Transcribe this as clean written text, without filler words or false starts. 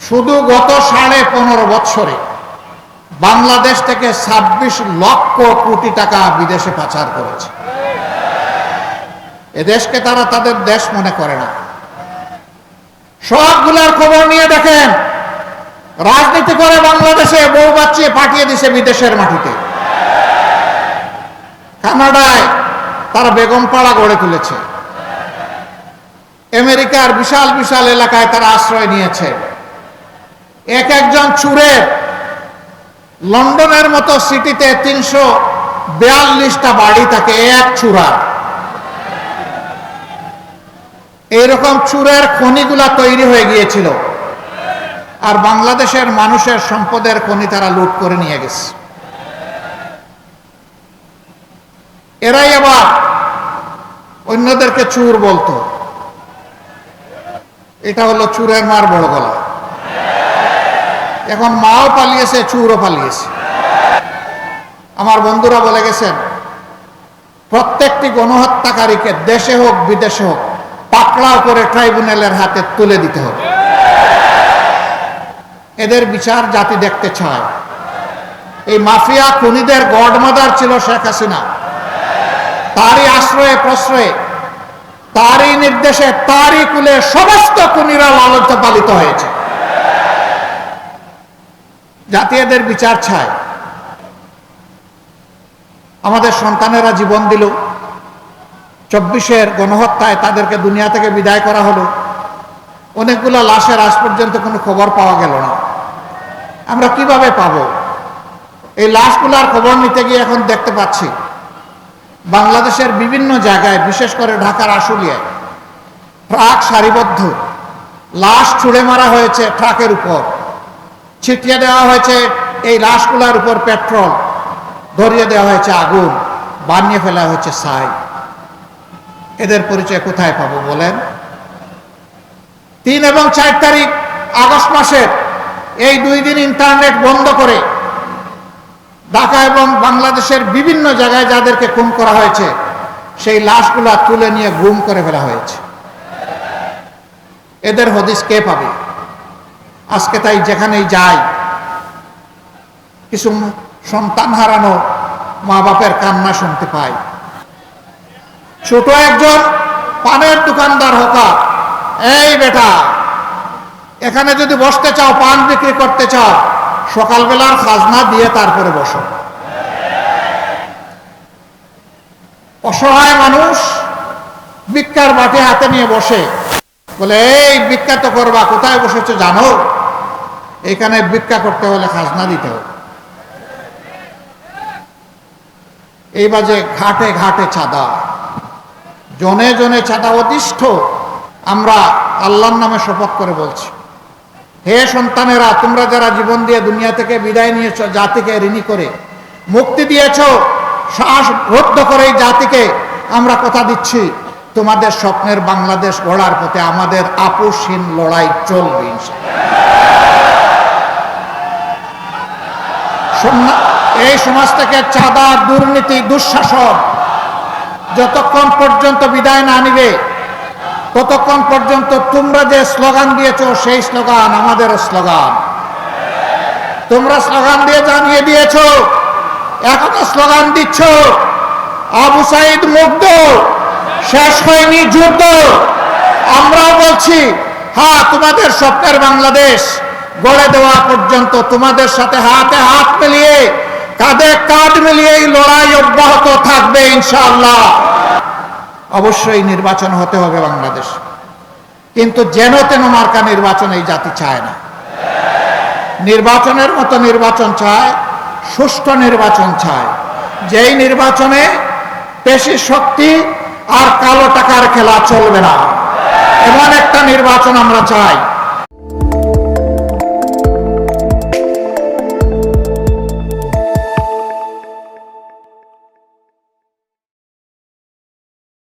শুধু গত 15.5 বছরে বাংলাদেশ থেকে 26 লক্ষ কোটি টাকা বিদেশে পাচার করেছে। এদেশকে তারা তাদের দেশ মনে করে না। সবগুলার খবর নিয়ে দেখেন, রাজনীতি করে বাংলাদেশে বউ বাচ্চিয়ে পাঠিয়ে দিছে বিদেশের মাটিতে। কানাডায় তারা বেগমপাড়া গড়ে তুলেছে। আমেরিকার বিশাল বিশাল এলাকায় তারা আশ্রয় নিয়েছে। এক একজন চুরের লন্ডনের মতো সিটিতে 342টা বাড়ি থাকে এক চুরার। এইরকম চুরের খনিগুলা তৈরি হয়ে গিয়েছিল, আর বাংলাদেশের মানুষের সম্পদের খনি তারা লুট করে নিয়ে গেছে। এরাই আবার অন্যদেরকে চুর বলতো। এটা হলো চুরের মার বড় গলা। এখন মাও পালিয়েছে, চুরও পালিয়েছে। আমার বন্ধুরা বলে গেছেন, প্রত্যেকটি গণহত্যাকারীকে দেশে হোক বিদেশে হোক পাকড়াও করে ট্রাইব্যুনালের হাতে তুলে দিতে হবে। এদের বিচার জাতি দেখতে চায়। এই মাফিয়া খুনিদের গডমাদার ছিল শেখ হাসিনা। তারই আশ্রয়ে প্রশ্রয়ে, তারই নির্দেশে, তারই কুলে সমস্ত খুনিরা লালিত পালিত হয়েছে। জাতি এদের বিচার চায়। আমাদের সন্তানেরা জীবন দিল, 24-এর গণহত্যায় তাদেরকে দুনিয়া থেকে বিদায় করা হলো। অনেকগুলো লাশের আজ পর্যন্ত কোনো খবর পাওয়া গেল না। আমরা কিভাবে পাবো? এই লাশগুলার খবর নিতে গিয়ে এখন দেখতে পাচ্ছি বাংলাদেশের বিভিন্ন জায়গায়, বিশেষ করে ঢাকার আশুলিয়ায় ট্রাক সারিবদ্ধ, লাশ ছুঁড়ে মারা হয়েছে ট্রাকের উপর, ছিটিয়ে দেওয়া হয়েছে এই লাশগুলার উপর পেট্রোল, ধরিয়ে দেওয়া হয়েছে আগুন, বানিয়ে ফেলা হয়েছে ছাই। এদের পরিচয় কোথায় পাবো বলেন? 3 এবং 4 তারিখ আগস্ট মাসের এই 2 দিন ইন্টারনেট বন্ধ করে ঢাকা এবং বাংলাদেশের বিভিন্ন জায়গায় যাদেরকে খুন করা হয়েছে সেই লাশগুলা তুলে নিয়ে গুম করে ফেলা হয়েছে। এদের হদিস কে পাবে? আজকে তাই যেখানেই যাই কিছু সন্তান হারানো মা বাপের কান্না শুনতে পাই। ছোট একজন পানের দোকানদার হকা, এই বেটা, এখানে যদি বসতে চাও, পান বিক্রি করতে চাও, সকালবেলার খাজনা দিয়ে তারপরে বসো। অসহায় মানুষ ভিক্ষার বাটি হাতে নিয়ে বসে, বলে এই ভিক্ষা তো করবা, কোথায় বসেছো জানো? এখানে ভিক্ষা করতে হলে খাজনা দিতে হবে। এই বাজে ঘাটে ঘাটে চাঁদা, জনে জনে চাঁদা অতিষ্ঠ। আমরা আল্লাহর নামে শপথ করে বলছি, হে সন্তানেরা, তোমরা যারা জীবন দিয়ে দুনিয়া থেকে বিদায় নিয়েছ, জাতিকে ঋণী করে মুক্তি দিয়েছ, শ্বাস রুদ্ধ করে এই জাতিকে আমরা কথা দিচ্ছি, তোমাদের স্বপ্নের বাংলাদেশ গড়ার পথে আমাদের আপোষহীন লড়াই চলবে ইনশাআল্লাহ। এই সমাজ থেকে চাঁদা, দুর্নীতি, দুঃশাসন যতক্ষণ পর্যন্ত বিদায় না নিবে, ততক্ষণ পর্যন্ত তোমরা যে স্লোগান দিয়েছ সেই স্লোগান আমাদের স্লোগান। তোমরা স্লোগান দিয়ে জানিয়ে দিয়েছ, এখনো স্লোগান দিচ্ছ, আবু সাইদ মুগ্ধ, শেষ হয়নি যুদ্ধ। আমরাও বলছি, হ্যাঁ, তোমাদের স্বপ্নের বাংলাদেশ গড়ে দেওয়া পর্যন্ত তোমাদের সাথে হাতে হাত মিলিয়ে, কাঁধে কাঁধ মিলিয়ে এই লড়াই অব্যাহত থাকবে ইনশাআল্লাহ। অবশ্যই নির্বাচন হতে হবে বাংলাদেশ, কিন্তু যেন তেন মার্কা নির্বাচন এই জাতি চায় না। নির্বাচনের মতো নির্বাচন চায়, সুষ্ঠু নির্বাচন চায়, যেই নির্বাচনে পেশি শক্তি আর কালো টাকার খেলা চলবে না। এমন একটা নির্বাচন আমরা চাই।